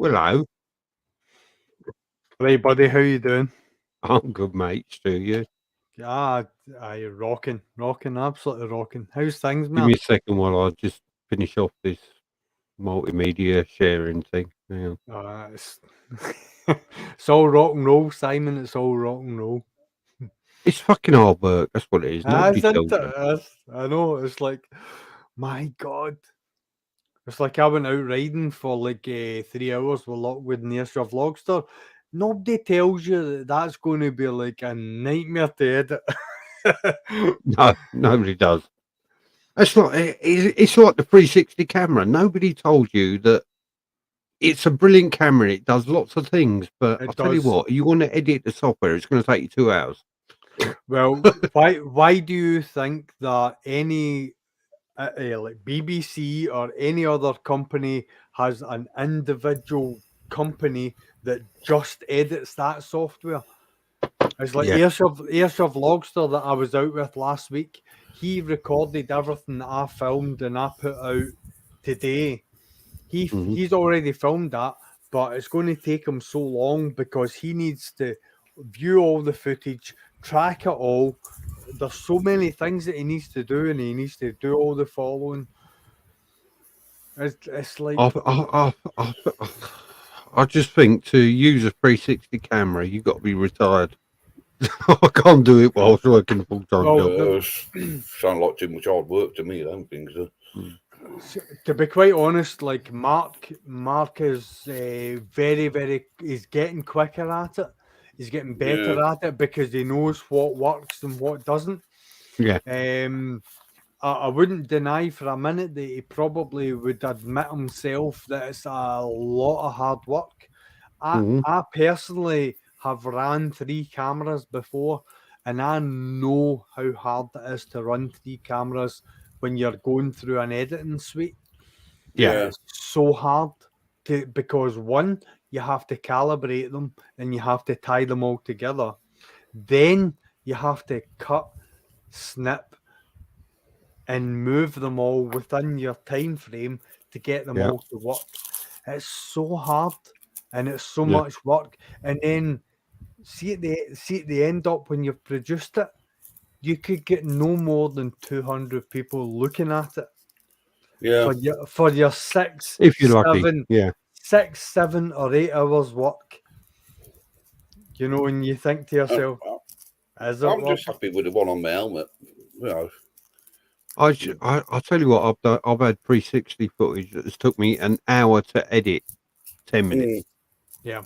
Hello. Right, buddy, how you doing? I'm good, mate. Stu, you? Ah, I rocking, absolutely rocking. How's things, Give man? me a second while I just finish off this multimedia sharing thing. Hang on. It's, it's all rock and roll, Simon. It's all rock and roll. It's fucking hard work. That's what it is. Nobody Isn't tells it? you. I know. It's like, my God. It's like I went out riding for like 3 hours with Lockwood near Vlogster. Nobody tells you that that's going to be like a nightmare to edit. No, nobody does. That's not. It's like the 360 camera. Nobody told you that it's a brilliant camera. It does lots of things. But I'll It tell you does. what. You want to edit the software? It's going to take you 2 hours. Well, why do you think that any like BBC or any other company has an individual company that just edits that software? It's like Yeah. Airshove Logster that I was out with last week. He recorded everything that I filmed and I put out today. Mhm. He's already filmed that, but it's going to take him so long because he needs to view all the footage, track it all. There's so many things that he needs to do, and he needs to do all the following. It's like I just think to use a 360 camera, you've got to be retired. I can't do it whilst working a full-time job. Sound like too much hard work to me. I don't think so. to be quite honest, like Mark is he's getting quicker at it. He's getting better at it because he knows what works and what doesn't. Yeah. I wouldn't deny for a minute that he probably would admit himself that it's a lot of hard work. I personally have ran 3 cameras before, and I know how hard it is to run 3 cameras when you're going through an editing suite. Yeah. It's so hard because one, you have to calibrate them and you have to tie them all together. Then you have to cut, snip, and move them all within your time frame to get them all to work. It's so hard and it's so much work. And then see at the end up when you've produced it, you could get no more than 200 people looking at it. Yeah. For your 6, If you're 7, lucky. 6, 7 or 8 hours work. You know, and you think to yourself, is it I'm work? just happy with the one on my helmet. You know. I'll tell you what I've done. I've had 360 footage that has took me an hour to edit, 10 minutes. Yeah.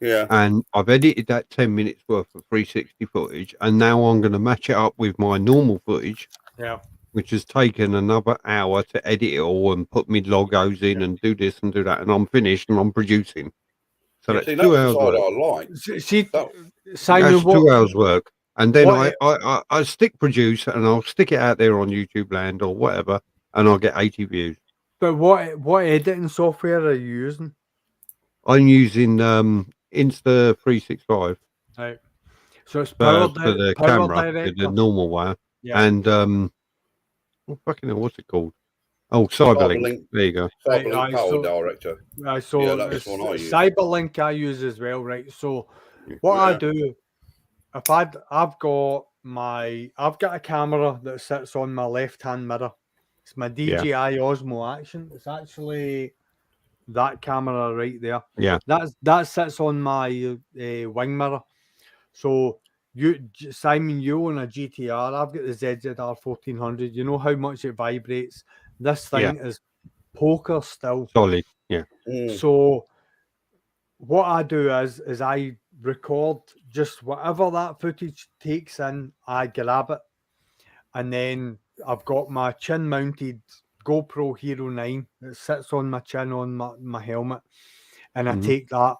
Yeah. And I've edited that 10 minutes worth of 360 footage, and now I'm going to match it up with my normal footage. Yeah. Which has taken another hour to edit it all and put me logos in and do this and do that, and I'm finished and I'm producing. So that's 2 hours work. I like. Simon, that's 2 hours work. And then I stick produce and I'll stick it out there on YouTube Land or whatever, and I'll get 80 views. But what editing software are you using? I'm using Insta365. Right. So it's for the camera, the normal one. Yeah. And fucking hell, what's it called? Oh, Cyberlink. There you go. Cyberlink Power Director. So yeah, that's one I use. Cyberlink I use as well, right? So what I do, if I've got a camera that sits on my left-hand mirror. It's my DJI Osmo Action. It's actually that camera right there. Yeah. That sits on my wing mirror. So Simon, you own a GTR. I've got the ZZR 1400. You know how much it vibrates. This thing is poker still. Solid. Yeah. So what I do is I record just whatever that footage takes in. I grab it, and then I've got my chin mounted GoPro Hero 9 that sits on my chin on my helmet, and I take that.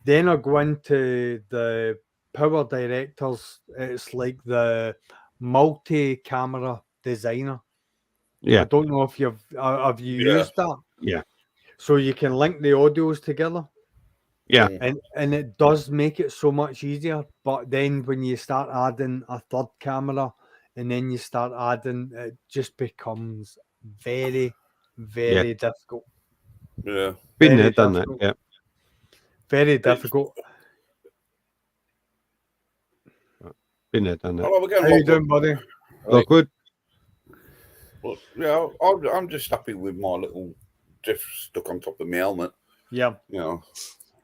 Then I go into the Power Directors. It's like the multi-camera designer. Yeah. I don't know if have you used that? Yeah. So you can link the audios together. Yeah. And it does make it so much easier. But then when you start adding a third camera and then you start adding, it just becomes very, very difficult. Yeah. Been there, done that. Yeah. very difficult. Been there, done that. Oh, we're getting How you locked up. doing, buddy? Lockwood? But, yeah, I'm just happy with my little drift stuck on top of my helmet. Yeah. You know,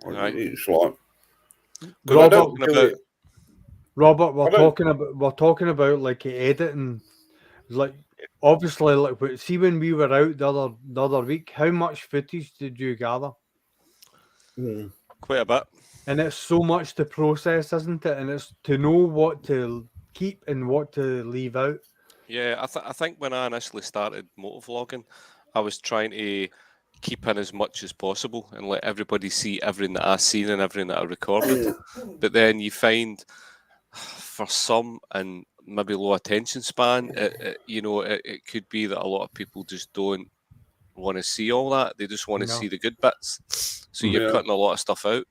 Right. it's like. 'cause I Robert, don't do it. Robert, we're I don't- talking about like editing, like obviously, like see when we were out the other week, how much footage did you gather? Mm. Quite a bit. And it's so much to process, isn't it? And it's to know what to keep and what to leave out. Yeah, I think when I initially started motovlogging, I was trying to keep in as much as possible and let everybody see everything that I seen and everything that I recorded. But then you find, for some and maybe low attention span, it could be that a lot of people just don't want to see all that. They just want to No. see the good bits. So you're Yeah. cutting a lot of stuff out,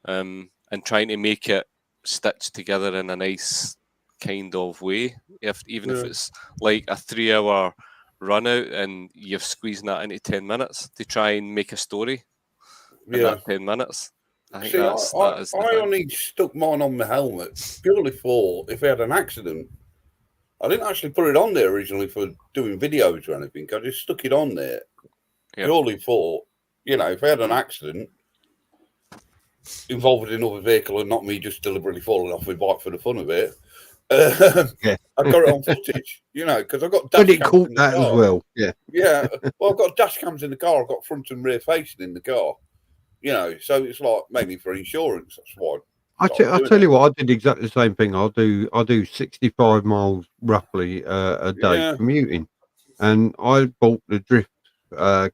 and trying to make it stitched together in a nice kind of way. Even if Yeah. it's like a 3-hour run out and you're squeezing that into 10 minutes to try and make a story in Yeah. that 10 minutes. I think See, that is the I thing. only stuck mine on my helmet purely for if I had an accident. I didn't actually put it on there originally for doing videos or anything. I just stuck it on there Yeah. purely for, if I had an accident involving another vehicle and not me just deliberately falling off my bike for the fun of it, Yeah. I got it on footage, because I've got But dash it cams caught in the that as car. well. Yeah. Yeah, well, I've got dash cams in the car. I've got front and rear facing in the car. So it's like mainly for insurance. That's why. I tell you what, I did exactly the same thing. I do 65 miles roughly a day Yeah. commuting, and I bought the drift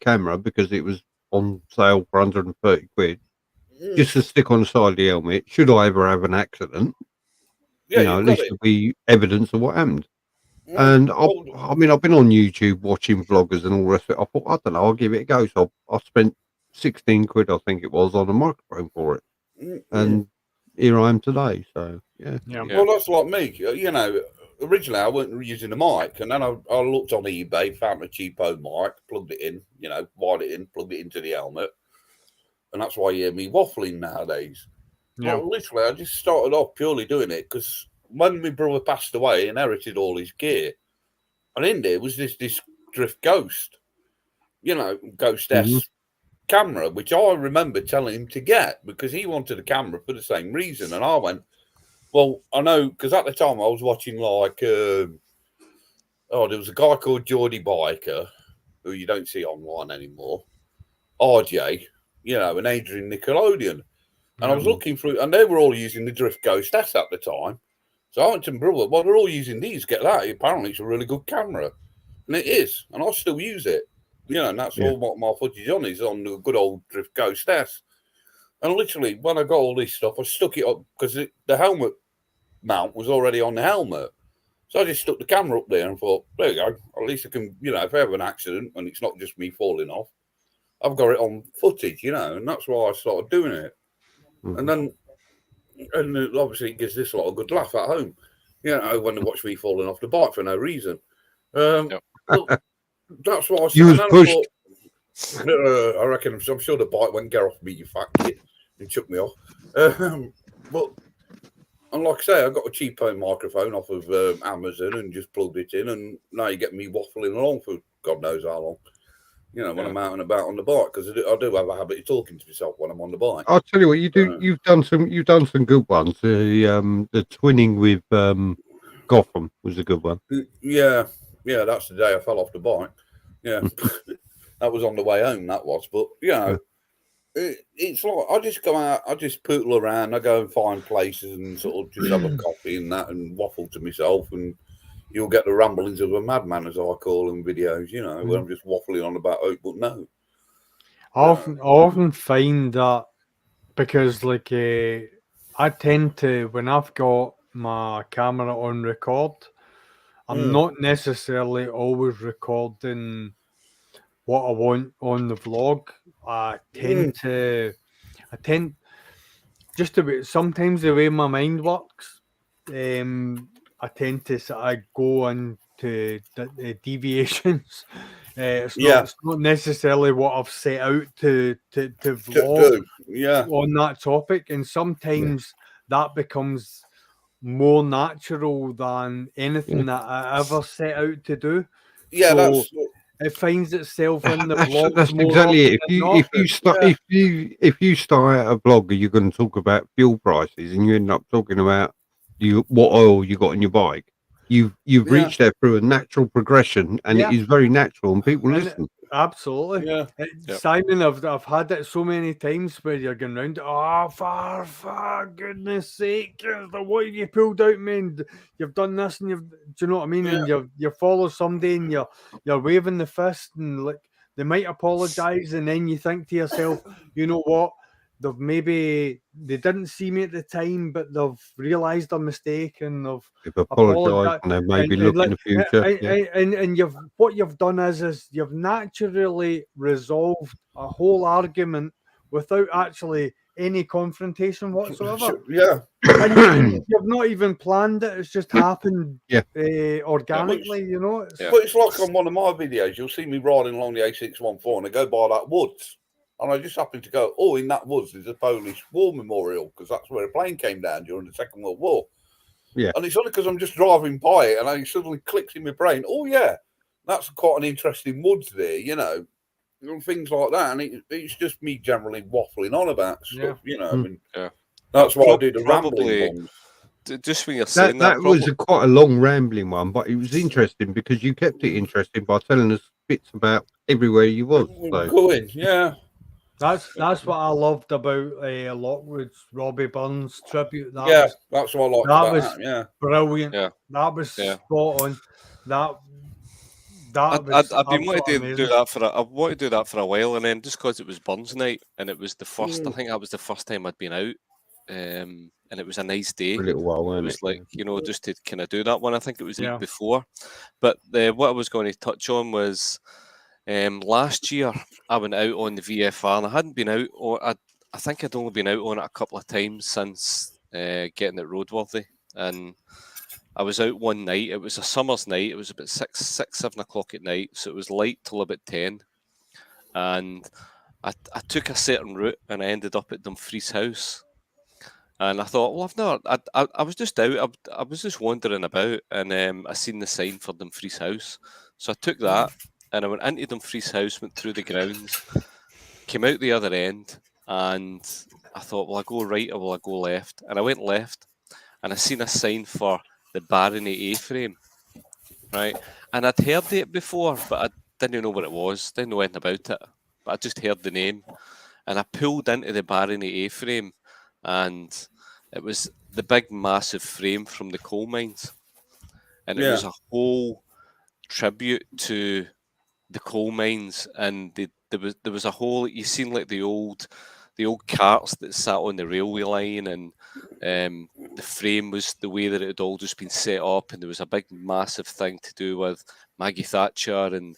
camera because it was on sale for 130 quid, just to stick on the side of the helmet. Should I ever have an accident, Yeah, at you've least got it. there'll be evidence of what happened. Yeah. And Well, I've been on YouTube watching vloggers and all the rest of it. I thought, I don't know, I'll give it a go. So I spent 16 quid, I think it was, on a microphone for it, and here I am today. So yeah. Yeah. Well, that's like me. Originally I wasn't using a mic, and then I looked on eBay, found a cheapo mic, plugged it in, wired it in, plugged it into the helmet, and that's why you hear me waffling nowadays. Yeah. Well, literally, I just started off purely doing it because when my brother passed away, he inherited all his gear, and in there was this Drift Ghost, Ghost S camera, which I remember telling him to get because he wanted a camera for the same reason, and I went, well, I know, because at the time I was watching there was a guy called Geordie Biker, who you don't see online anymore, RJ, and Adrian Nickelodeon. And I was looking through, and they were all using the Drift Ghost S at the time. So I went to my brother, well, they're all using these, get that. Apparently it's a really good camera. And it is, and I still use it. And that's all what my footage on is on the good old Drift Ghost S. And literally, when I got all this stuff, I stuck it up because the helmet mount was already on the helmet. So I just stuck the camera up there and thought, there you go. At least I can, if I have an accident and it's not just me falling off, I've got it on footage, and that's why I started doing it. And then, obviously, it gives this a lot of good laugh at home, when they watch me falling off the bike for no reason. But that's why I You was pushed. I reckon, I'm sure the bike went, get off me, you fat kid, and chucked me off. But, and like I say, I got a cheapo microphone off of Amazon and just plugged it in, and now you get me waffling along for God knows how long. When I'm out and about on the bike, because I do have a habit of talking to myself when I'm on the bike. I'll tell you what, you do. You've done some good ones. The twinning with Gotham was a good one. Yeah, that's the day I fell off the bike. Yeah, that was on the way home. That was, but it's like I just go out, I just poodle around, I go and find places and sort of just have a coffee and that and waffle to myself, and you'll get the ramblings of a madman, as I call them, videos, where I'm just waffling on about hope, but no. I often find that because, I tend to, when I've got my camera on record, I'm not necessarily always recording what I want on the vlog. I tend just about sometimes the way my mind works, I tend to sort of go into the deviations. It's not necessarily what I've set out to vlog. Yeah. on that topic, and sometimes that becomes more natural than anything that I ever set out to do. Yeah, So it finds itself in the vlogs That's more exactly it. often than not. If you start a blog and you're going to talk about fuel prices and you end up talking about what oil you got in your bike, you've reached there through a natural progression, and it is very natural, and people listen. Absolutely. Yeah. Simon, I've had it so many times where you're going round, for goodness sake, what have you pulled out, man? You've done this, and do you know what I mean? Yeah. And you follow somebody and you're waving the fist, and like they might apologize, and then you think to yourself, you know what? They didn't see me at the time, but they've realised their mistake and they've Apologised, and they maybe look in the future. and what you've done is you've naturally resolved a whole argument without actually any confrontation whatsoever. Yeah. And you've not even planned it; it's just happened organically, you know. But it's like on one of my videos, you'll see me riding along the A614 and I go by that woods. And I just happen to go, in that woods there's a Polish war memorial, because that's where a plane came down during the Second World War. Yeah. And it's only because I'm just driving by it and it suddenly clicks in my brain, that's quite an interesting woods there, you know, and things like that. And it's just me generally waffling on about stuff, you know. And that's why I do the rambling ones. Just when you're saying that was quite a long rambling one, but it was interesting because you kept it interesting by telling us bits about everywhere you was. So. Going, yeah. That's what I loved about Lockwood's Robbie Burns tribute. That's what I liked about that. Yeah, brilliant. Yeah. That was spot on. I've been wanting to do that I wanted to do that for a while, and then just because it was Burns night and it was the first, I think that was the first time I'd been out, and it was a nice day. For a little while, it was like, you know, just to kind of do that one. I think it was the week before, but what I was going to touch on was. Last year, I went out on the VFR, and I hadn't been out, or I think I'd only been out on it a couple of times since getting it roadworthy. And I was out one night. It was a summer's night. It was about 7 o'clock at night, so it was light till about 10. And I took a certain route, and I ended up at Dumfries House. And I thought, well, I was just out. I was just wandering about, and I seen the sign for Dumfries House, so I took that. And I went into Dumfries House, went through the grounds, came out the other end, and I thought, will I go right or will I go left? And I went left, and I seen a sign for the Barony A-frame, right? And I'd heard it before, but I didn't know what it was, didn't know anything about it, but I just heard the name. And I pulled into the Barony A-frame, and it was the big, massive frame from the coal mines. And it was a whole tribute to the coal mines, and there was a whole, you seen like the old carts that sat on the railway line, and the frame was the way that it had all just been set up, and there was a big massive thing to do with Maggie Thatcher and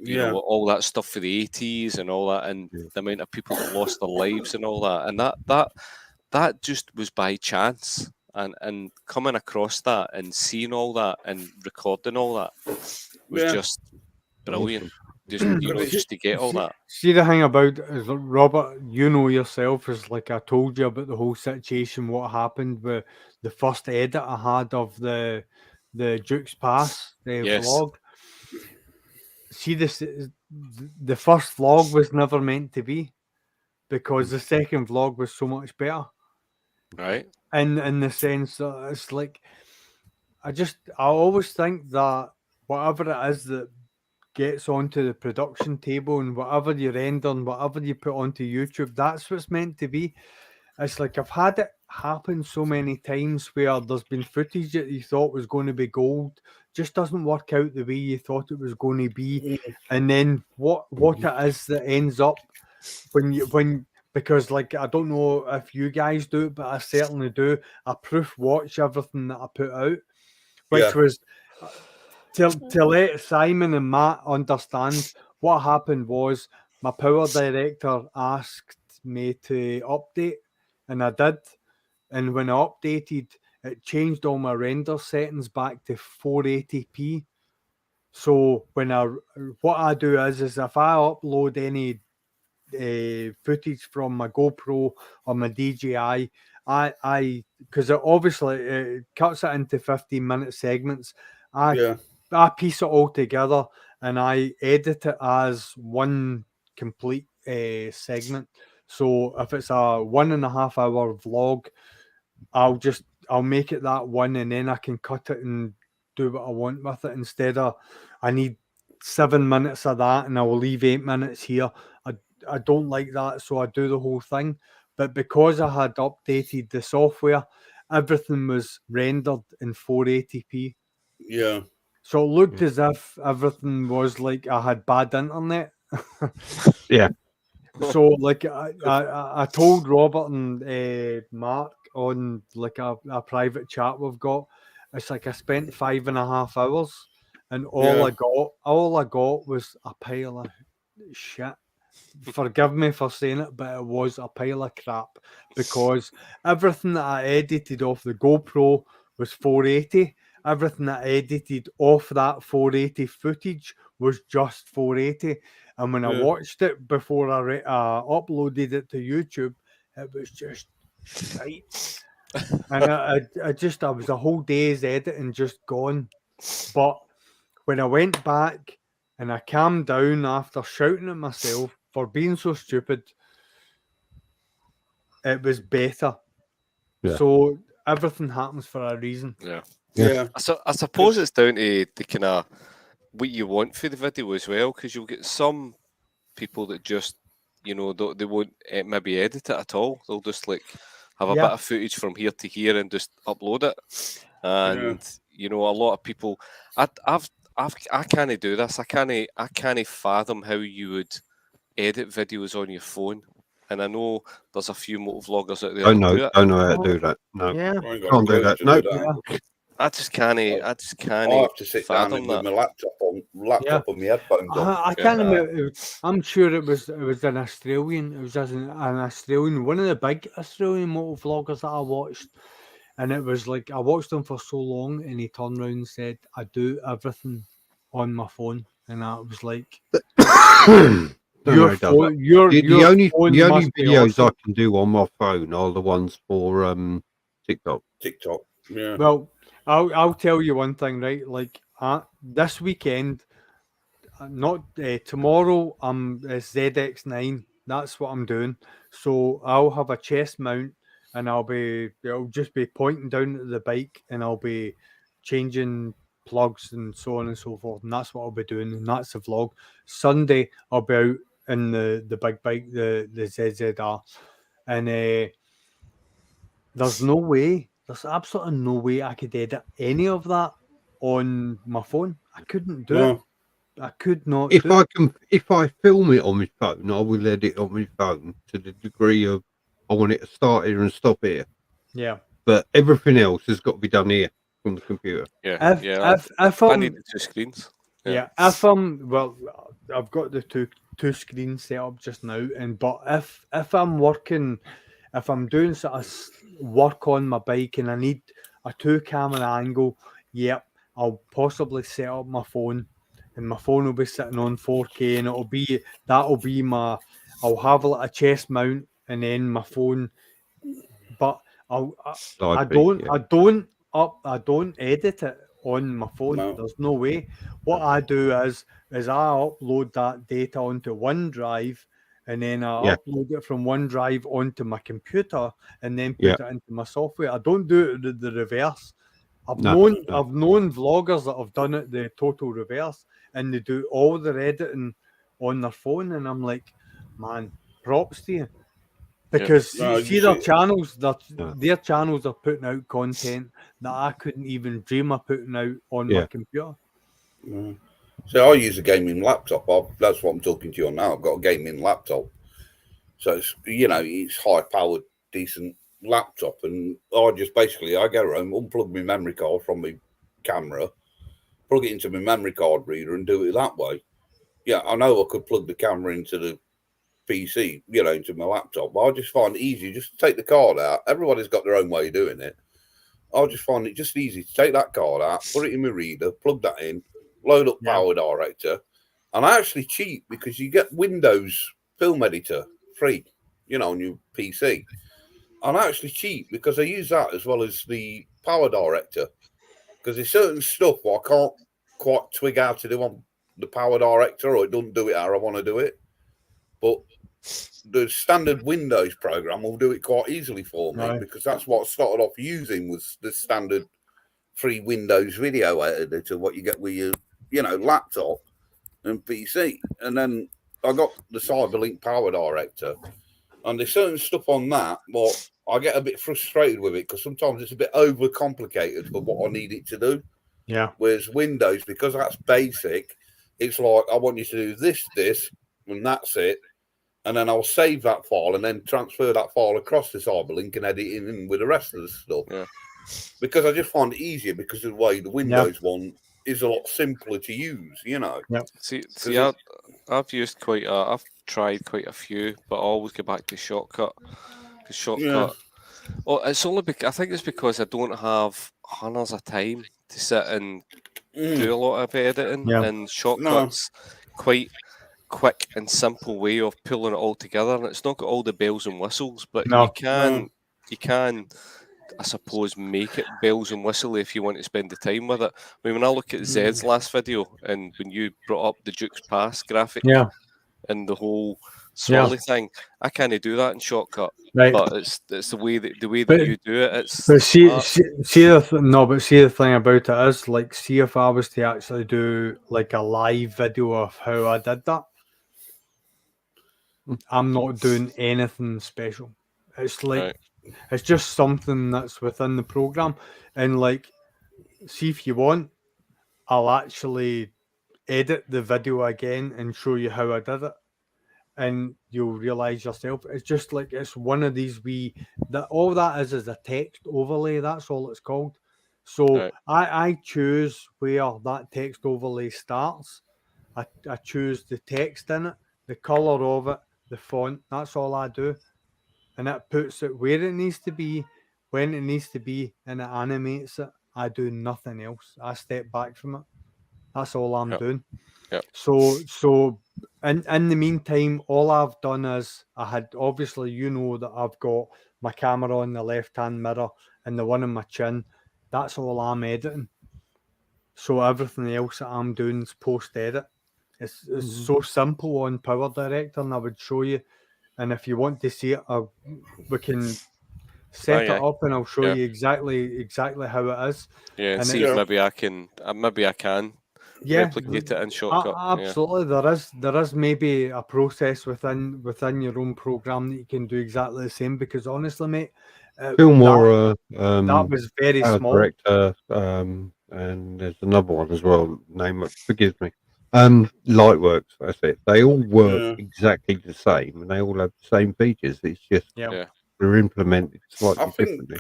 you know, all that stuff for the 80s and all that, and the amount of people that lost their lives and all that, and that just was by chance, and coming across that and seeing all that and recording all that was just brilliant. Just, you know, just to get all that. See, the thing about it is, Robert, you know yourself, is like I told you about the whole situation, what happened with the first edit I had of the Duke's Pass, the vlog. See, the first vlog was never meant to be, because the second vlog was so much better. Right. In the sense that it's like, I always think that whatever it is that gets onto the production table, and whatever you render and whatever you put onto YouTube, that's what's meant to be. It's like I've had it happen so many times where there's been footage that you thought was going to be gold, just doesn't work out the way you thought it was going to be, and then what it is that ends up because, like, I don't know if you guys do it, but I certainly do. I proof watch everything that I put out, which was to let Simon and Matt understand what happened was my power director asked me to update, and I did. And when I updated, it changed all my render settings back to 480p. So what I do is if I upload footage from my GoPro or my DJI, because obviously it cuts it into 15-minute segments. I piece it all together and I edit it as one complete segment. So if it's a 1.5 hour vlog, I'll make it that one, and then I can cut it and do what I want with it, instead of I need 7 minutes of that and I will leave 8 minutes here. I don't like that, so I do the whole thing. But because I had updated the software, everything was rendered in 480p. Yeah. So it looked as if everything was like I had bad internet. Yeah. So like I told Robert and Mark on like a private chat we've got, it's like I spent 5.5 hours and all I got was a pile of shit. Forgive me for saying it, but it was a pile of crap, because everything that I edited off the GoPro was 480. Everything that I edited off that 480 footage was just 480. And when I watched it before I uploaded it to YouTube, it was just shite. And I was a whole day's editing just gone. But when I went back and I calmed down after shouting at myself for being so stupid, it was better. Yeah. So everything happens for a reason. Yeah. I suppose it's down to the kind of what you want for the video as well, because you'll get some people that just, they won't maybe edit it at all. They'll just like have a bit of footage from here to here and just upload it. And a lot of people, I can't do this. I can't fathom how you would edit videos on your phone. And I know there's a few motovloggers out there. Don't know how to do that. No, can't do that. No. I just can't. I have to sit down with my laptop on my headphones on. I can't remember. I'm sure it was an Australian. It was an Australian, one of the big Australian motovloggers that I watched, and it was like I watched him for so long, and he turned around and said, "I do everything on my phone," and I was like, the only videos I can do on my phone are the ones for TikTok. Yeah. Well, I'll tell you one thing, right? Like this weekend, not tomorrow. I'm ZX9. That's what I'm doing. So I'll have a chest mount, and it'll just be pointing down at the bike, and I'll be changing plugs and so on and so forth. And that's what I'll be doing. And that's the vlog. Sunday I'll be out in the big bike, the ZZR, and there's absolutely no way I could edit any of that on my phone. I couldn't do it. I could not. If I film it on my phone, I will edit it on my phone to the degree of I want it to start here and stop here. Yeah. But everything else has got to be done here from the computer. If I need the two screens. Yeah. If I've got the two screens set up just now, but if I'm working, if I'm doing sort of work on my bike and I need a 2-camera angle, I'll possibly set up my phone, and my phone will be sitting on 4K, and I'll have a chest mount and then my phone, but I don't edit it on my phone. No. There's no way. What I do is I upload that data onto OneDrive, and then I upload it from OneDrive onto my computer, and then put it into my software. I don't do it the reverse. I've known vloggers that have done it the total reverse, and they do all their editing on their phone, and I'm like, man, props to you. Because their channels, their channels are putting out content that I couldn't even dream of putting out on my computer. So I use a gaming laptop. That's what I'm talking to you on now. I've got a gaming laptop. So it's, it's high powered, decent laptop. And I go home, unplug my memory card from my camera, plug it into my memory card reader and do it that way. Yeah, I know I could plug the camera into the PC, into my laptop, but I just find it easy just to take the card out. Everybody's got their own way of doing it. I just find it just easy to take that card out, put it in my reader, plug that in, load up Power Director, and I actually cheat because you get Windows film editor, free, on your PC. And actually cheap because I use that as well as the Power Director. Because there's certain stuff I can't quite twig how to do on the Power Director, or it doesn't do it how I want to do it. But the standard Windows program will do it quite easily for me, Right. because that's what I started off using, was the standard free Windows video editor, what you get with your, laptop and PC. And then I got the Cyberlink Power Director, and there's certain stuff on that, but I get a bit frustrated with it because sometimes it's a bit overcomplicated for what I need it to do. Yeah. Whereas Windows, because that's basic, it's like, I want you to do this, and that's it. And then I'll save that file and then transfer that file across to Cyberlink and edit it in with the rest of the stuff. Yeah. Because I just find it easier because of the way the Windows one is a lot simpler to use, Yeah. See, I've tried quite a few, but I always go back to Shortcut. Because Shortcut, it's only because I think it's because I don't have hundreds of time to sit and do a lot of editing, and Shortcut's quite quick and simple way of pulling it all together, and it's not got all the bells and whistles, but you can, I suppose, make it bells and whistles if you want to spend the time with it. I mean, when I look at Zed's last video, and when you brought up the Duke's Pass graphic and the whole swirly thing, I can't do that in Shortcut. Right. But it's the way that you do it. It's But see the thing about it is, like, see if I was to actually do like a live video of how I did that, I'm not doing anything special. It's like it's just something that's within the program, and like, see if you want, I'll actually edit the video again and show you how I did it, and you'll realize yourself. It's just like, it's one of these that all that is a text overlay. That's all it's called. So I choose where that text overlay starts. I choose the text in it, the color of it, the font. That's all I do, and it puts it where it needs to be, when it needs to be, and it animates it. I do nothing else. I step back from it. That's all I'm doing. So in the meantime, all I've done is, I had, obviously, that I've got my camera on the left-hand mirror and the one on my chin. That's all I'm editing. So everything else that I'm doing is post-edit. It's so simple on Power Director, and I would show you. And if you want to see it, we can set it up, and I'll show you exactly how it is. Yeah, and see if maybe I can replicate it in Shortcut. Absolutely, there is maybe a process within your own program that you can do exactly the same. Because honestly, mate, Filmora, that was very small. Director, and there's another one as well. Forgive me. Lightworks. That's it. They all work exactly the same, and they all have the same features. It's just they're implemented slightly differently.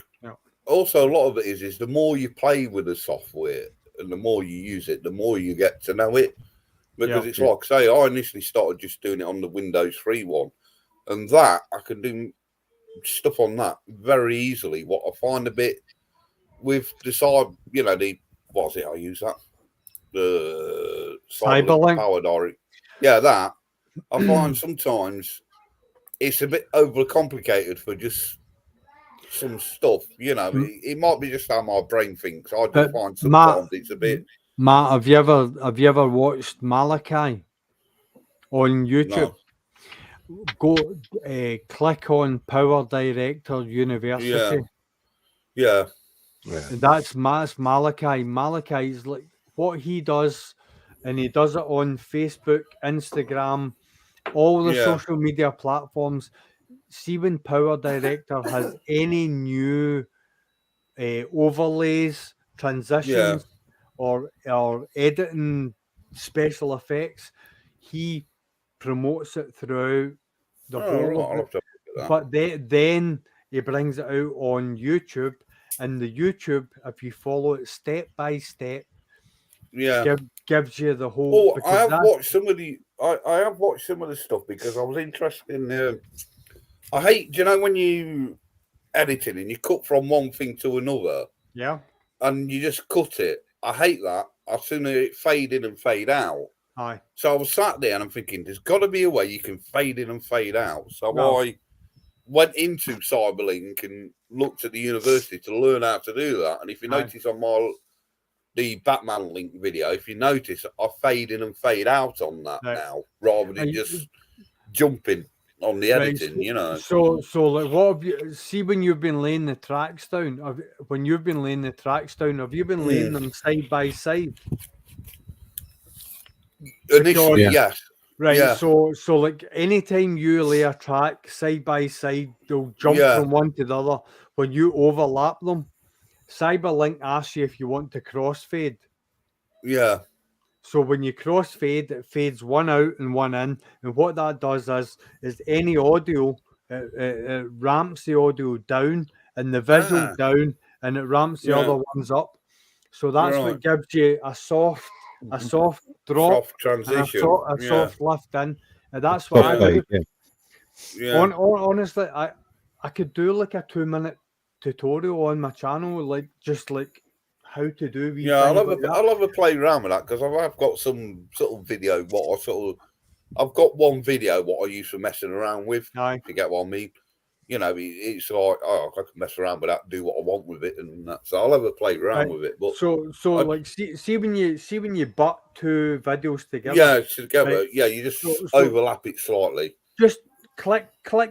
Also, a lot of it is the more you play with the software and the more you use it, the more you get to know it. Because it's like, say, I initially started just doing it on the Windows 3 one, and that I can do stuff on that very easily. What I find a bit with the side, what's it? I use that. The Cyberlink Power Director. Yeah, that. I find sometimes it's a bit overcomplicated for just some stuff. It might be just how my brain thinks. I just find sometimes it's a bit. Matt, have you ever watched Malachi on YouTube? No. Go click on Power Director University. Yeah. That's Malachi. Malachi is like what he does, and he does it on Facebook, Instagram, all the social media platforms. See, when Power Director has any new overlays, transitions, or editing special effects, he promotes it throughout the whole. But then he brings it out on YouTube, and the YouTube, if you follow it step by step, gives you the whole. I have watched some of the. I have watched some of the stuff because I was interested in. I hate, when you editing and you cut from one thing to another. Yeah. And you just cut it. I hate that. I'd sooner it fade in and fade out. Aye. So I was sat there and I'm thinking, there's got to be a way you can fade in and fade out. So No. I went into Cyberlink and looked at the university to learn how to do that. And if you Aye. notice on the Batman Link video, if you notice, I fade in and fade out on that Right. now, rather than And just jumping on the Right, editing, you know. So like, what have you see when you've been laying the tracks down? When you've been laying the tracks down, have you been laying them side by side? Initially, Yeah. yes. Right. Yeah. So like, anytime you lay a track side by side, they'll jump Yeah. from one to the other. When you overlap them, Cyberlink asks you if you want to crossfade. Yeah. So when you crossfade, it fades one out and one in, and what that does is any audio, it ramps the audio down and the visual Ah. down, and it ramps the Yeah. other ones up. So that's what Right. gives you a soft drop, Soft and transition. a Yeah. soft lift in, and that's what I Soft do. fade, yeah. Yeah. Honestly, I could do like a 2-minute tutorial on my channel, like just like how to do wee Yeah, things like that. I'll have a play around with that because I've got some sort of video. I've got one video what I use for messing around with. Aye. If you get what I mean, you know, it's like I can mess around with that, do what I want with it, and that. So I'll have a play around Right. with it. But So like, see when you butt two videos together, yeah, together, Right. yeah, you just So- overlap it slightly. just click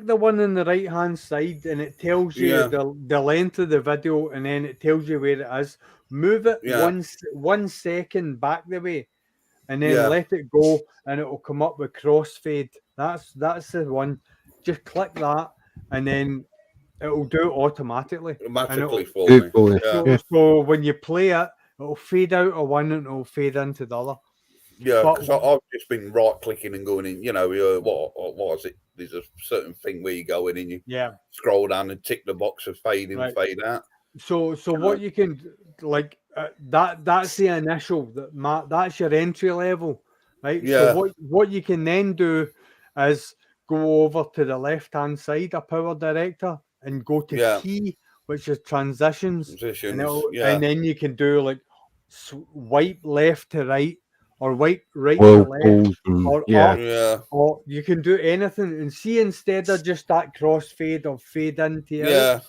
the one on the right hand side, and it tells you Yeah. the length of the video, and then it tells you where it is. Move it Yeah. 1 second back the way, and then Yeah. let it go, and it will come up with crossfade. That's the one. Just click that, and then it will do it automatically. Automatically for Good me. boy. Yeah. So, Yeah. so when you play it, it'll fade out of one and it'll fade into the other. Yeah, But- because I've just been right clicking and going in. You know, what is it? There's a certain thing where you go in and you Yeah. scroll down and tick the box of fade in, Right. fade out. So what you can like that's the initial that's your entry level, right? Yeah. So what you can then do is go over to the left hand side of Power Director and go to Yeah. T, which is transitions, Positions. and and then you can do like swipe left to right or wipe right to left, Whirlpools and or yeah. up, Yeah. or you can do anything. And see, instead of just that crossfade or fade into it, Yeah.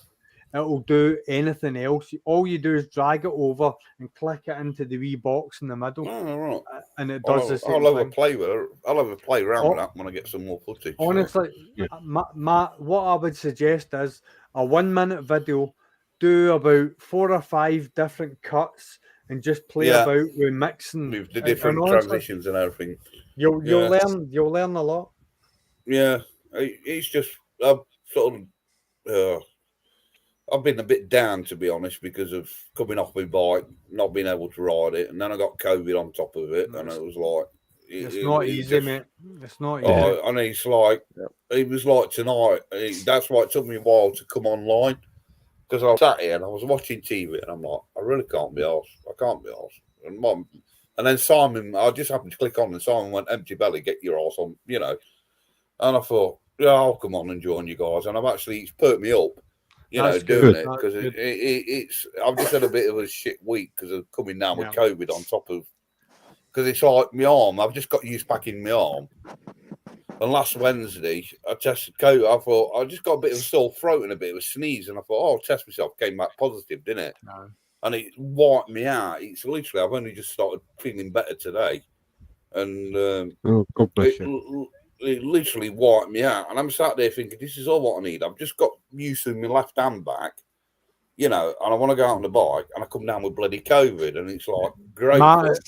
it'll do anything else. All you do is drag it over and click it into the wee box in the middle, Oh, right. and it does the same I'll have a thing. play with it. I'll have a play around Oh. with that when I get some more footage. Honestly, Yeah. what I would suggest is a 1-minute video, do about 4 or 5 different cuts, and just play Yeah. about with mixing. with the And different honestly, transitions and everything. You'll Yeah. learn a lot. Yeah, it's just I've sort of I've been a bit down, to be honest, because of coming off my bike, not being able to ride it, and then I got COVID on top of it, and it was like It's not easy, mate. It's not easy. Oh, and it's like it was like tonight. That's why it took me a while to come online, because I sat here and I was watching TV, and I'm like, I really can't be arsed. I can't be arsed. And Mum, and then Simon, I just happened to click on, and Simon went, "Empty belly, get your arse on," you know. And I thought, yeah, I'll come on and join you guys. And it's perked me up, you That's know, good. doing it, That's because good. it's. I've just had a bit of a shit week because of coming down with Yeah. COVID on top of. Because it's like my arm, I've just got used back in my arm. And last Wednesday, I tested COVID. I thought, I just got a bit of a sore throat and a bit of a sneeze. And I thought, I'll test myself. Came back positive, didn't it? No. And it wiped me out. It's literally, I've only just started feeling better today. And Oh, God bless you. it literally wiped me out. And I'm sat there thinking, this is all what I need. I've just got used to my left hand back, you know, and I want to go out on the bike, and I come down with bloody COVID. And it's like, great.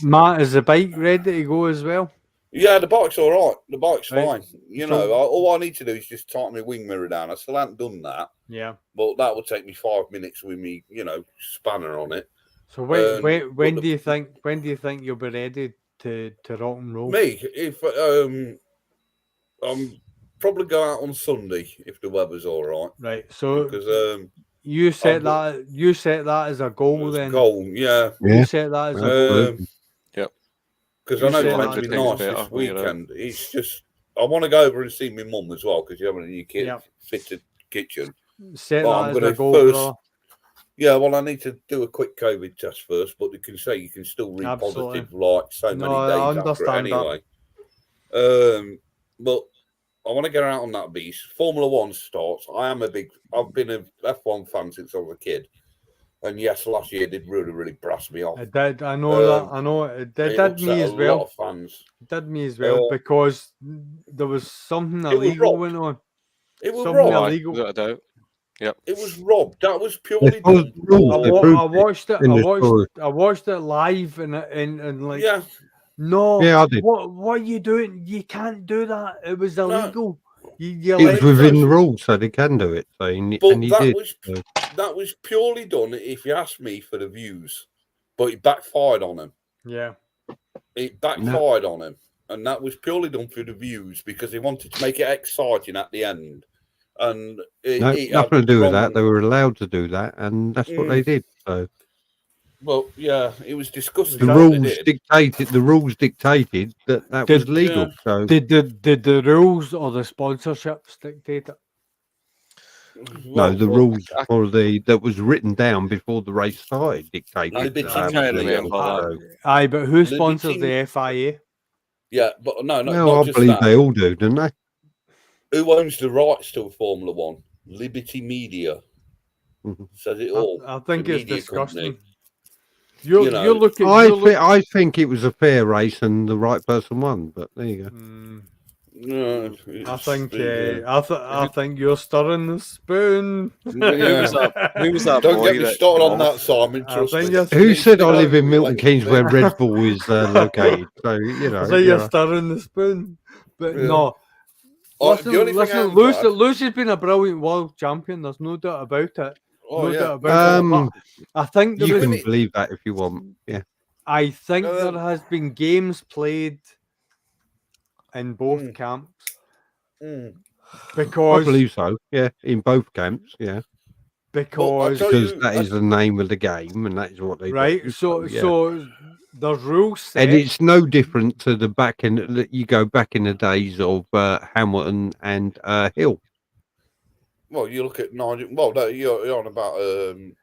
Matt, is the bike ready to go as well? Yeah, the bike's all right. The bike's Right. fine. You So- know, all I need to do is just tighten my wing mirror down. I still haven't done that, Yeah. but that will take me 5 minutes with me, you know, spanner on it. So when but do you think you'll be ready to rock and roll? Me, if I'm probably go out on Sunday if the weather's all right, Right. So because you set I'm- that as a goal then. goal, yeah, You Yeah. set that as a Absolutely. because You I know say it's that meant to be everything's nice better this when you're out. weekend. It's just I want to go over and see my mum as well because you have a new Yeah. fitted kitchen. set Well, that I'm as a gonna goal, first- brother. Yeah, well, I need to do a quick COVID test first, but they can say you can still read Absolutely. positive like so many No, I days after it understand that. anyway. But I want to get out on that beast. Formula One starts. I've been a F1 fan since I was a kid. And yes, last year did really brass me off. It did. I know that. I know it did. It Did upset me a as lot well. of fans. It did me as well because there was something It was illegal robbed. went on. It was Something robbed. illegal. Without a doubt. Yep. It was robbed. That was purely It was done. rules. They I proved it watched it. in the story. I watched it live and like Yeah, no. Yeah, I did. What are you doing? You can't do that. It was illegal. You It was let within us- the rules, so they can do it. So, but and he did. So. that was purely done, if you ask me, for the views. But it backfired on him. Yeah. It backfired on him, and that was purely done for the views because he wanted to make it exciting at the end. And it Nothing had to do with wrong- that. They were allowed to do that, and that's what they did. So Well, yeah, it was disgusting. the what rules they did. dictated. The rules dictated that was legal. Yeah. So Did the rules or the sponsorships dictate it? no, the well, rules for that was written down before the race started dictated. I did- that I was can't legal. remember So- Aye, but who sponsors Liberty- the FIA? Yeah, but no, Well, not I just believe that. they all do, don't they? Who owns the rights to Formula One? Liberty Media. Mhm. Says it all. I think The it's media disgusting. company. You're You know, you're looking. I think it was a fair race and the right person won. But there you go. No, I think it's- I think you're stirring the spoon. Who was that Don't boy get me that started on came that, off? Simon. I Trust think me. you're- Who said I live in Yeah. Milton Keynes where Red Bull is located? So you know. I think you're yeah. stirring the spoon. But Yeah. no. Oh, Listen, the only thing listen, I'm Lewis, glad- Lewis has been a brilliant world champion. There's no doubt about it. Oh, No yeah. doubt about it. But I think there You was, can it- believe that if you want. Yeah. I think Um, there has been games played in both camps Mm. I because believe so. Yeah, in both camps. Yeah, because tell because you, that is the name of the game, and that is what they right. do. So yeah. so there's rules set. And it's no different to the back in you go back in the days of Hamilton and Hill. Well, you look at Nigel. Well, no, you're on about.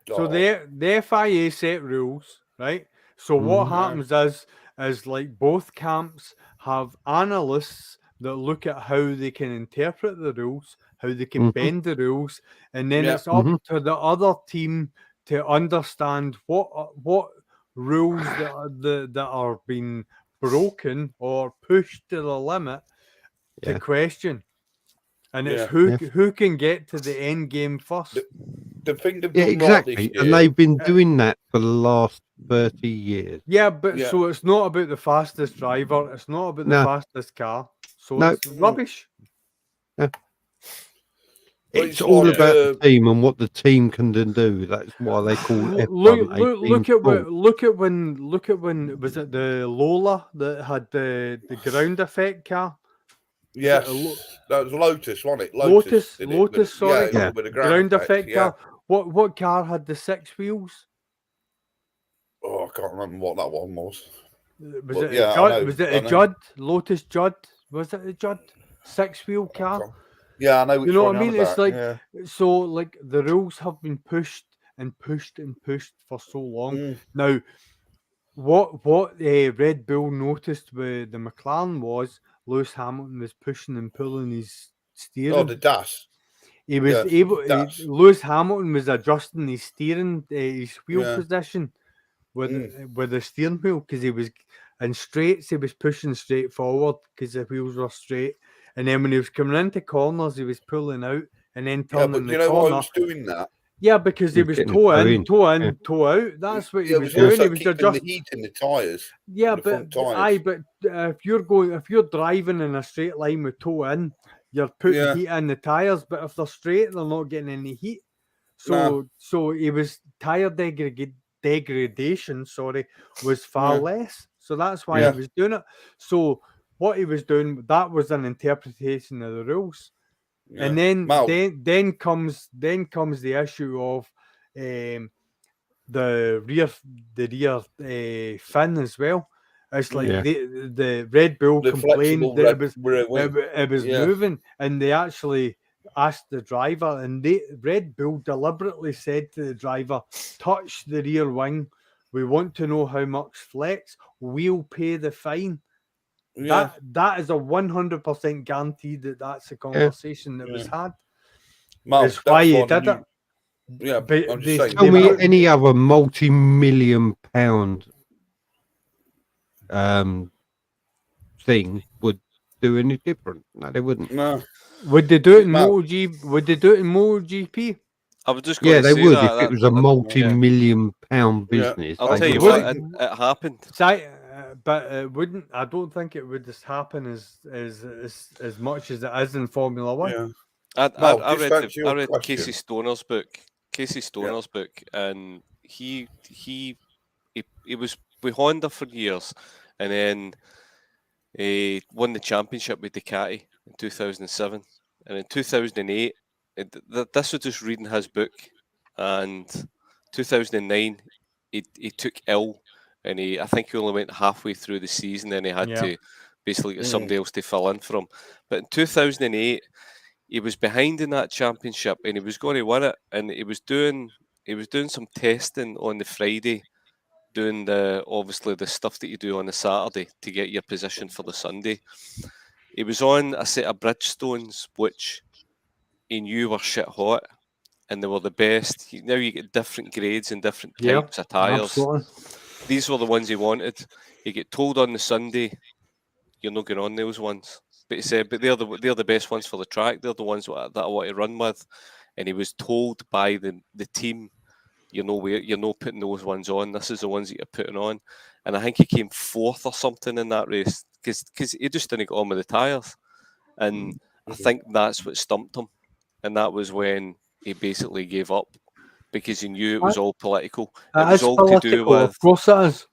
So the FIA set rules, right? So what Mhm. happens is like both camps have analysts that look at how they can interpret the rules, how they can Mhm. bend the rules, and then Yeah. it's up Mhm. to the other team to understand what rules that are being broken or pushed to the limit Yeah. to question. And it's Yeah. who can get to the end game first. the thing they've Yeah, done exactly. right this year. And they've been doing that for the last 30 years. Yeah, but Yeah. so it's not about the fastest driver. It's not about the No. fastest car. So No. it's rubbish. But It's it's all like, about the team and what the team can do. That's why they call F1 Look at sport. look at when was it the Lola that had the ground effect car? Yes, Lo- that was Lotus, wasn't it? Lotus, did it, Lotus, sorry. Yeah. with the Ground effect yeah. car. What car had the 6 wheels? Oh, I can't remember what that one was. Was Well, it yeah, I a Judd? know, Was it I a know. Judd? Lotus Judd? Was it a Judd 6-wheel car? Yeah, I know. Which You know one what I you're mean? on It's about, like yeah. so like the rules have been pushed and pushed and pushed for so long. Mm. Now, what Red Bull noticed with the McLaren was Lewis Hamilton was pushing and pulling his steering. Oh, the DAS. He was yeah, able. that's- Lewis Hamilton was adjusting his steering, his wheel Yeah. position with the steering wheel because he was in straights. He was pushing straight forward because the wheels were straight, and then when he was coming into corners, he was pulling out and then Yeah, turning but the you know corner. why I was doing that? Yeah, because he He was was getting toe toe in, in, toe in, yeah. toe out. That's what he Yeah, was it doing. also He was keeping adjusting. the heat in the tyres. Yeah, the but front tyres. aye, but if you're driving in a straight line with toe in, you're putting Yeah. heat in the tires. But if they're straight, they're not getting any heat. So No. so it was tire degradation. Sorry, was far Yeah. less. So that's why Yeah. he was doing it. So what he was doing, that was an interpretation of the rules. Yeah. And then Mal, then comes the issue of the rear fin as well. It's like Yeah. the Red Bull the complained flexible that red, it was rear wing. it was Yeah. moving, and they actually asked the driver, and Red Bull deliberately said to the driver, touch the rear wing. We want to know how much flex. We'll pay the fine. Yeah. That is a 100% guarantee that that's a conversation that was had. Mark, It's why that's he why the did it. new- Yeah, But I'm they- just saying. Tell they me might- any other multi-million pound thing would do any different. No, they wouldn't. No. Would they do it in Mark. MotoGP? Would they do it in MotoGP? I was just going Yeah, to they say would that. if it was a multi-million pound Yeah. business. I'll they tell you would. what, it happened. But it wouldn't. I don't think it would just happen as much as it is in Formula One. Yeah. I Well, I just read answer your I read question. Casey Stoner's book. Casey Stoner's book, and he was with Honda for years, and then he won the championship with Ducati in 2007, and in 2008, this was just reading his book, and 2009 he took ill, and I think he only went halfway through the season, and he had Yeah. to basically get somebody else to fill in for him. But in 2008. He was behind in that championship, and he was going to win it. And he was doing some testing on the Friday, doing obviously the stuff that you do on the Saturday to get your position for the Sunday. He was on a set of Bridgestones which he knew were shit hot, and they were the best. Now you get different grades and different Yeah, types of tyres. Absolutely. These were the ones he wanted. You get told on the Sunday, you're not going on those ones. But he said, but they're the best ones for the track. They're the ones that I want to run with. And he was told by the team, you're not putting those ones on. This is the ones that you're putting on. And I think he came fourth or something in that race because he just didn't get on with the tyres. And I think that's what stumped him. And that was when he basically gave up because he knew it was all political. It was all to do with. Of course it is.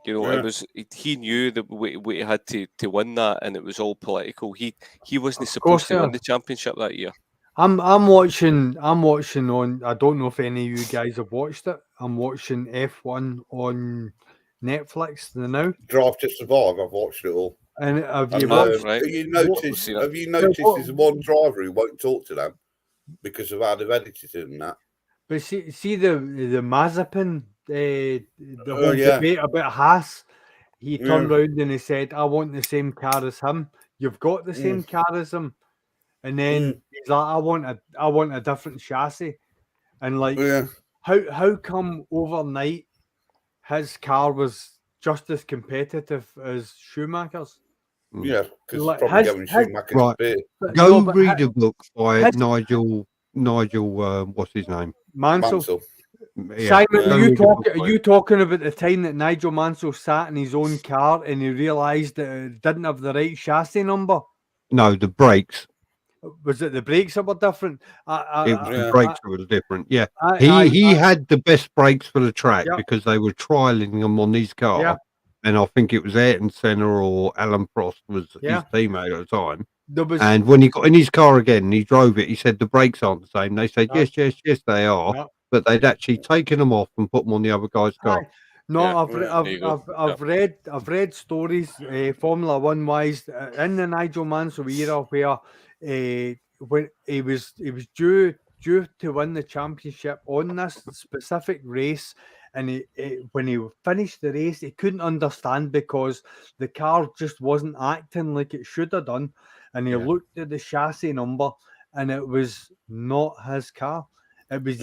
You know, it was. He knew that we had to win that, and it was all political. He wasn't supposed to win the championship that year. I'm watching on. I don't know if any of you guys have watched it. I'm watching F1 on Netflix now. Drive to Survive. I've watched it all. And have And, you watched? right. Have you noticed there's one driver who won't talk to them because of how they've edited it and that? But see the Mazepin, the whole yeah. debate about Haas. He turned around and he said, "I want the same car as him. You've got the same car as him." And then he's like, I want a different chassis. And like, how come overnight his car was just as competitive as Schumacher's? Yeah, because Like, it's probably going Schumacher's right. beer. Go read a book by Nigel. What's his name? Mansell. Yeah. Simon, are you talking about the time that Nigel Mansell sat in his own car and he realised that it didn't have the right chassis number? No, the brakes. Was it the brakes that were different? The brakes were different. Yeah, he he had the best brakes for the track Yeah. because they were trialing them on his car. Yeah. And I think it was Ayrton Senna or Alan Prost was Yeah. his teammate at the time. There was, And when he got in his car again and he drove it, he said the brakes aren't the same. They said, No. yes, they are. No. But they'd actually taken them off and put them on the other guy's car. No, Yeah, I've read stories, Formula One wise, in the Nigel Mansell era where when he was due to win the championship on this specific race, and when he finished the race, he couldn't understand because the car just wasn't acting like it should have done, and he looked at the chassis number, and it was not his car. It was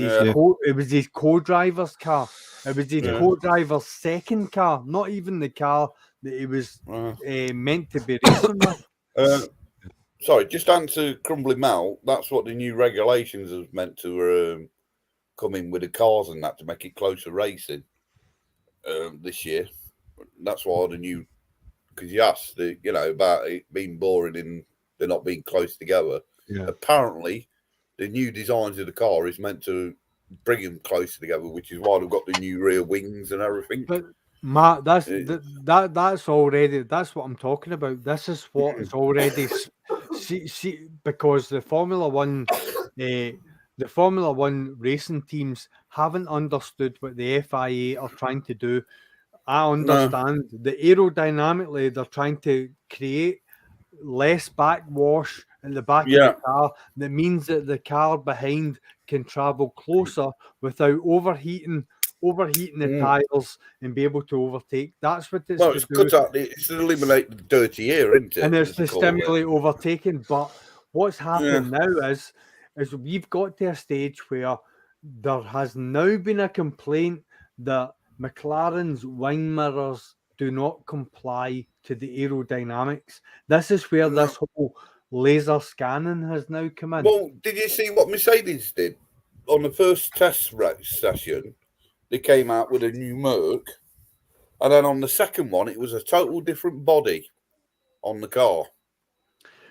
his co-driver's car. It was his co-driver's second car, not even the car that he was meant to be racing with. Sorry, just answer Crumbly Mal. That's what the new regulations have meant to come in with the cars and that to make it closer racing this year. That's why the new, because you asked about it being boring and they're not being close together. Yeah. Apparently, the new designs of the car is meant to bring them closer together, which is why they've got the new rear wings and everything. But Matt, that's already, that's what I'm talking about. This is what is already see because the Formula One racing teams haven't understood what the FIA are trying to do. I understand that aerodynamically they're trying to create less backwash at the back of the car. That means that the car behind can travel closer without overheating the tires and be able to overtake. That's what it's to do. It's to eliminate the dirty air, isn't it? And it's to stimulate overtaking. But what's happening now is we've got to a stage where there has now been a complaint that McLaren's wing mirrors do not comply to the aerodynamics. This is where this whole laser scanning has now come in. Well, did you see what Mercedes did on the first test race session? They came out with a new Merc, and then on the second one, it was a total different body on the car.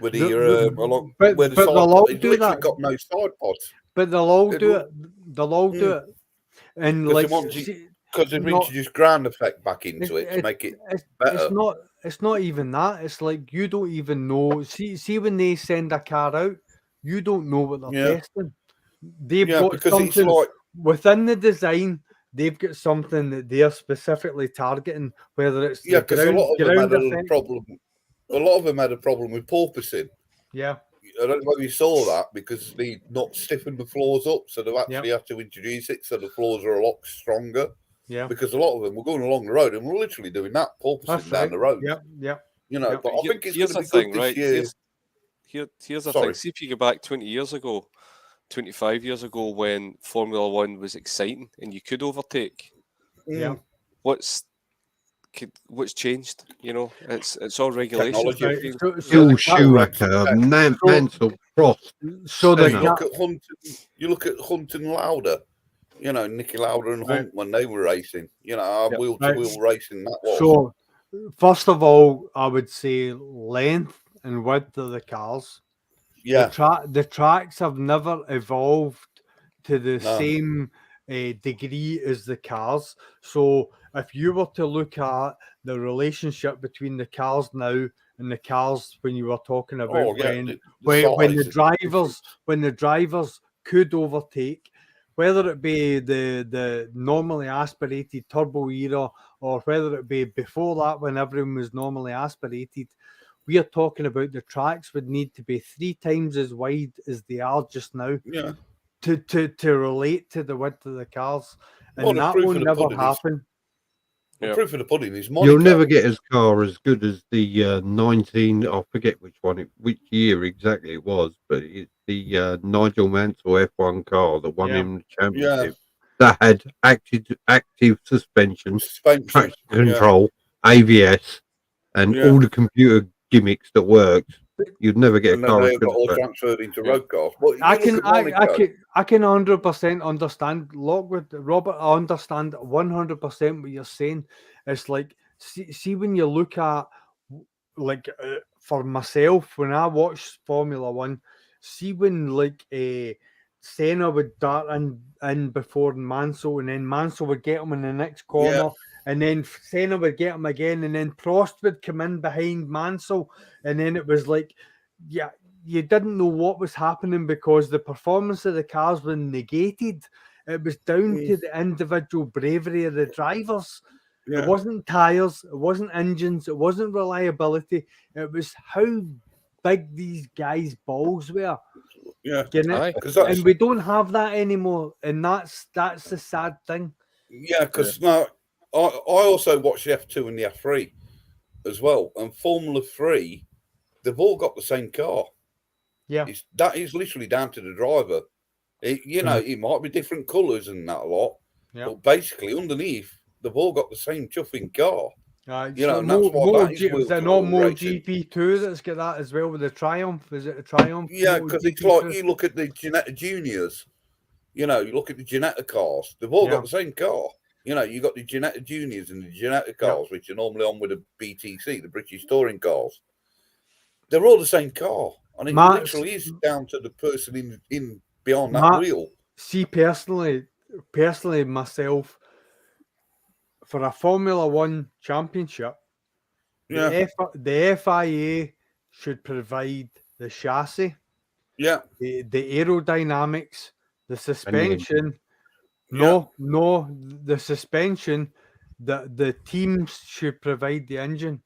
With the they'll all do that. Got no side pods. But they'll all do it. They'll all do it. And because they've introduced ground effect back into it to make it better. It's not even that. It's like you don't even know. See when they send a car out, you don't know what they're testing. They've got something within the design. They've got something that they're specifically targeting, whether it's because a lot of them had a problem. A lot of them had a problem with porpoising. Yeah. I don't know if you saw that because they not stiffened the floors up, so they've actually had to introduce it so the floors are a lot stronger. Yeah. Because a lot of them were going along the road and we're literally doing that, porpoising down the road. Yeah. You know, but I think it's here's the thing, right? Here's the thing. See if you go back 20 years ago, 25 years ago, when Formula One was exciting and you could overtake. Yeah. What's changed? You know, it's all regulations. Phil Schumacher, Mansell, Prost. So you look at Hunt and Lauda. You know, Nicky Lauda and Hunt when they were racing. You know, wheel-to-wheel racing that was. So, first of all, I would say length and width of the cars. Yeah. The tracks have never evolved to the same degree as the cars. So if you were to look at the relationship between the cars now and the cars when you were talking about when the drivers could overtake, whether it be the normally aspirated turbo era or whether it be before that when everyone was normally aspirated, we are talking about the tracks would need to be 3 times as wide as they are just now to relate to the width of the cars. And that will never happen. The proof of the pudding is Monaco. You'll never get a car as good as the 19. I forget which year exactly it was, but it's the Nigel Mansell F1 car that won him the championship. That had active suspension, traction control, AVS, and all the computer gimmicks that worked. You'd never get a car as good all transferred into road cars. I can 100% understand. Lockwood, Robert, I understand 100% what you're saying. It's like, see when you look at, like, for myself, when I watch Formula One, see when, like, Senna would dart in before Mansell, and then Mansell would get him in the next corner. And then Senna would get him again, and then Prost would come in behind Mansell, and then it was like, you didn't know what was happening because the performance of the cars was negated. It was down to the individual bravery of the drivers. It wasn't tires, it wasn't engines, it wasn't reliability. It was how big these guys' balls were. And we don't have that anymore, and that's the sad thing. Yeah, because now I also watch the F2 and the F3 as well, and Formula 3, they've all got the same car. Yeah, that is literally down to the driver. It might be different colours and that a lot, but basically underneath, they've all got the same chuffing car. And that's why is there not more GP2 that's got that as well with the Triumph? Is it a Triumph? Yeah, because it's like you look at the Ginetta Juniors. You look at the Ginetta cars. They've all got the same car. You got the Ginetta Juniors and the Ginetta cars, which are normally on with the BTC, the British Touring cars. They're all the same car, and it literally is down to the person in beyond that wheel. See, personally, myself, for a Formula One championship, the FIA should provide the chassis, the aerodynamics, the suspension. The suspension. The teams should provide the engine.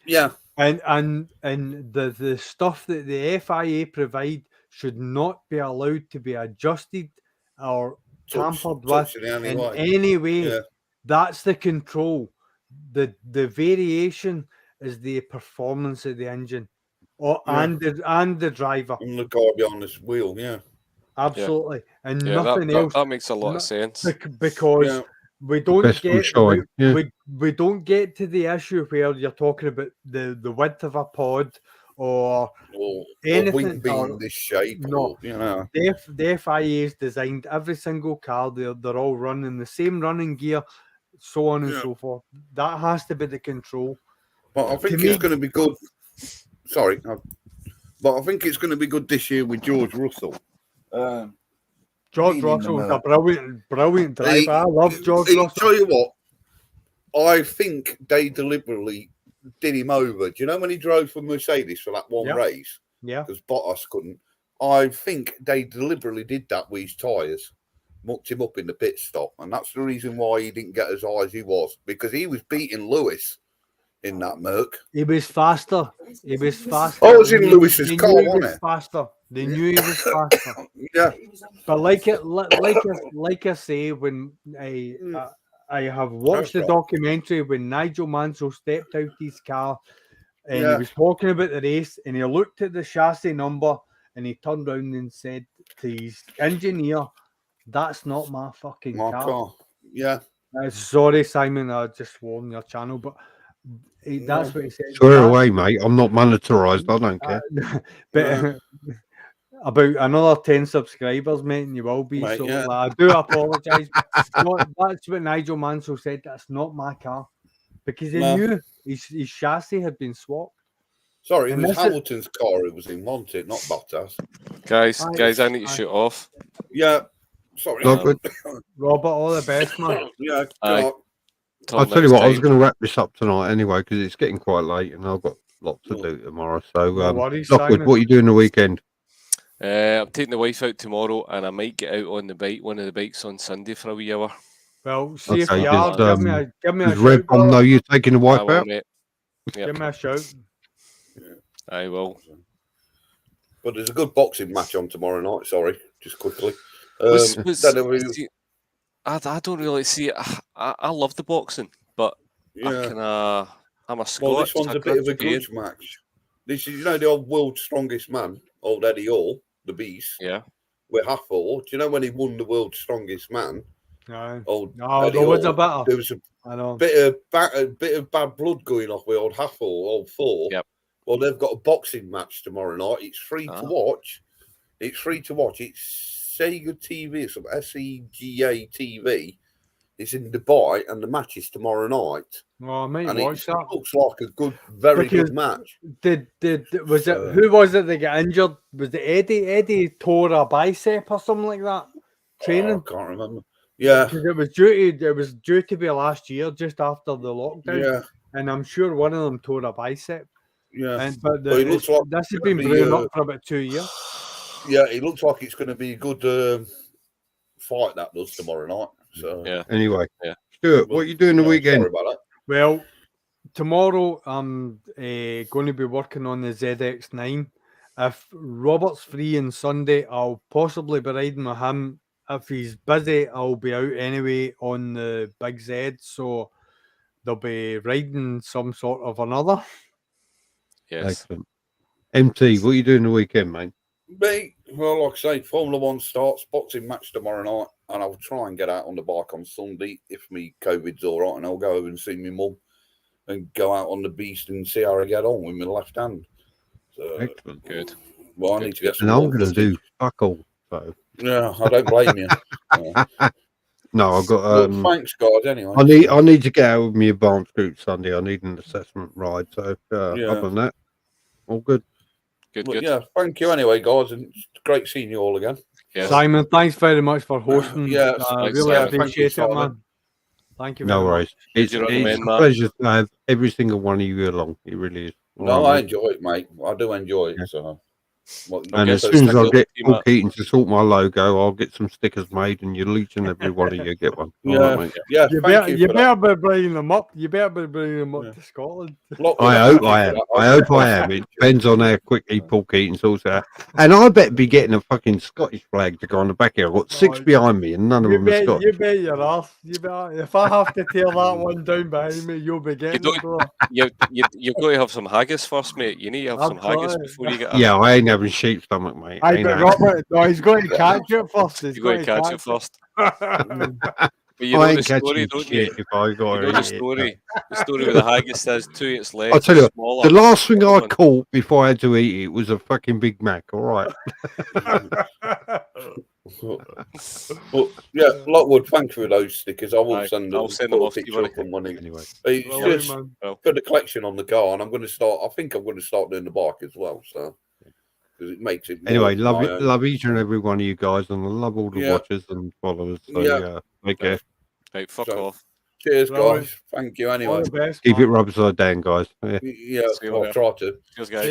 Yeah, And the stuff that the FIA provide should not be allowed to be adjusted or tampered with touched in any in way. any way. Yeah. That's the control. The variation is the performance of the engine, Yeah. and the driver. And the guy behind this wheel, yeah. Absolutely, and Yeah, nothing else. that makes a lot No- of sense. Because Yeah. we don't Best will get shine, yeah. we don't get to the issue where you're talking about the width of a pod or Or anything, wing being or- this shape, no. or, you know. the FIA's designed every single car. They're all running the same running gear, so on and Yeah. so forth. That has to be the control. But I think me- it's going to be good. Sorry. But I think it's going to be good this year with George Russell. George Leading the Russell's a Merc. brilliant driver. He- I love George He- Russell. Tell you what, I think they deliberately did him over. Do you know when he drove for Mercedes for that one Yep. race? Yeah, Because Bottas couldn't. I think they deliberately did that with his tyres, mucked him up in the pit stop, and that's the reason why he didn't get as high as he was, because he was beating Lewis in that Merc. he was faster. He was faster. I was in They- Lewis's they car, knew he wasn't was it? faster. They knew he was faster. Yeah, But like I say, when I have watched the That's right. documentary when Nigel Mansell stepped out his car and he Yeah. was talking about the race, and he looked at the chassis number and he turned around and said to his engineer, "That's not my fucking my car." car. Yeah, Sorry, Simon, I just swore on your channel, but that's what he said. Swear That- away, mate. I'm not monetarized. I don't care. but about another 10 subscribers, mate, and you will be. Mate, so yeah. I do apologise. That's what Nigel Mansell said. That's not my car, because he No. knew his chassis had been swapped. sorry, it And was this is- Hamilton's car it was in, wasn't it? Not Bottas. Guys, I need to Aye. shoot off. Yeah, sorry. Not good. Robert, all the best, man. Yeah, Aye. God. I'll tell you what, I was going to wrap this up tonight anyway because it's getting quite late and I've got lots to do tomorrow. So, No worries, Lockwood, Simon. what are you doing the weekend? I'm taking the wife out tomorrow, and I might get out on the bike, one of the bikes on Sunday for a wee hour. Well, see if Okay, you are. does, Give me a Does shout. Red Bomb know brother. you're taking the I wife will, out? mate. Give me a shout. I will. But there's a good boxing match on tomorrow night. Sorry, just quickly. Was- don't know who- see, I don't really see it. I love the boxing, but yeah. I'm a Well, Scot. this one's so a bit of a grudge grudge match. This is, you know, the old world's strongest man, old Eddie Hall, the Beast, Yeah. with Hathor. Do you know when he won the world's strongest man? Aye. Old No, Eddie there was Hall, a better. there was a I know. bit of bad blood going off with old Hathor, old Thor. Yep. Well, they've got a boxing match tomorrow night. It's free to Ah. watch. It's free to watch. It's Sega TV, some SEGA TV. It's in Dubai, and the match is tomorrow night. Well, I might And watch it that. looks like a good, very Because- good match. Was So- it who was it that got injured? Was it Eddie? Eddie tore a bicep or something like that. Training. Oh, I can't remember. Yeah, Because it was due to be last year, just after the lockdown, yeah, and I'm sure one of them tore a bicep. yeah. And but Well, it looks like this has it's been gonna be, brewing up for about 2 years. Yeah, it looks like it's going to be a good fight that does tomorrow night. So Yeah. Anyway, Yeah. Stuart, what are you doing the yeah, weekend? Sorry about that. Well, tomorrow I'm going to be working on the ZX9. If Robert's free on Sunday, I'll possibly be riding with him. If he's busy, I'll be out anyway on the Big Z. So they'll be riding some sort of another. Yes. Excellent. MT, what are you doing the weekend, mate? Me, well, like I say, Formula One starts, boxing match tomorrow night, and I'll try and get out on the bike on Sunday if me COVID's all right, and I'll go over and see my mum and go out on the beast and see how I get on with my left hand. So, Excellent. Good. well, I need to get some. And I'm more going to do footage. fuck all. So Yeah, I don't blame you. no, I've got. Well, thanks, guys. Anyway, I need to get out with my advanced group Sunday. I need an assessment ride. So Yeah. other than that, all good. Good. But Good. yeah, thank you anyway, guys, and it's great seeing you all again. Yes. Simon, thanks very much for hosting. Yeah, I thanks, really Simon. Thank you, appreciate it, Simon. man. Thank you. No very worries. much. It's you know what I mean, a Matt? pleasure to have every single one of you along. It really is. All No, right, I mate. enjoy it, mate. I do enjoy it. Yeah. So I'll And get as those soon as I stickers. get You Paul might- Keaton to sort my logo, I'll get some stickers made, and you'll each and every one of you get one. All right, mate. Yeah, You thank you for that. better be bringing them up. You better be bringing them up Yeah. to Scotland. Lockwood, I thank hope you I for am. that. I hope I am. It depends on how quickly Paul Keaton sorts it out. And I bet be getting a fucking Scottish flag to go on the back here. I've got 6 Oh, behind me, and none of You them are bet, Scottish. you bet your ass. You bet. If I have to tear that one down behind me, you'll be getting don't- it, bro. You've got to have some haggis first, mate. You need to have some haggis Absolutely. before you get a Yeah, I ain't having sheep stomach, mate. I Ain't but happening. Robert, no, he's going to catch it first. He's you got to catch it first. But you know I the ain't story, catching don't you? shit if I got You know the story. The story with the haggis says to its legs. I'll tell you is what, smaller. The last thing I Someone- caught before I had to eat it was a fucking Big Mac. All right. But yeah, Lockwood, thanks for those stickers. I will Aye, send I'll them. send Put them a off to you, picture buddy. up on money. Anyway, It's Well, just man. for the collection on the car, and I'm going to start. I think I'm going to start doing the bike as well. So because it makes it. more anyway, of my own. love each and every one of you guys, and I love all the Yeah. watchers and followers. So Yeah. yeah, take care. Right, fuck So- off. Cheers, Right. guys. Thank you. All Anyway, the best. Keep man. it rub side down, guys. Yeah. yeah, See you I'll later. try to. Cheers, guys.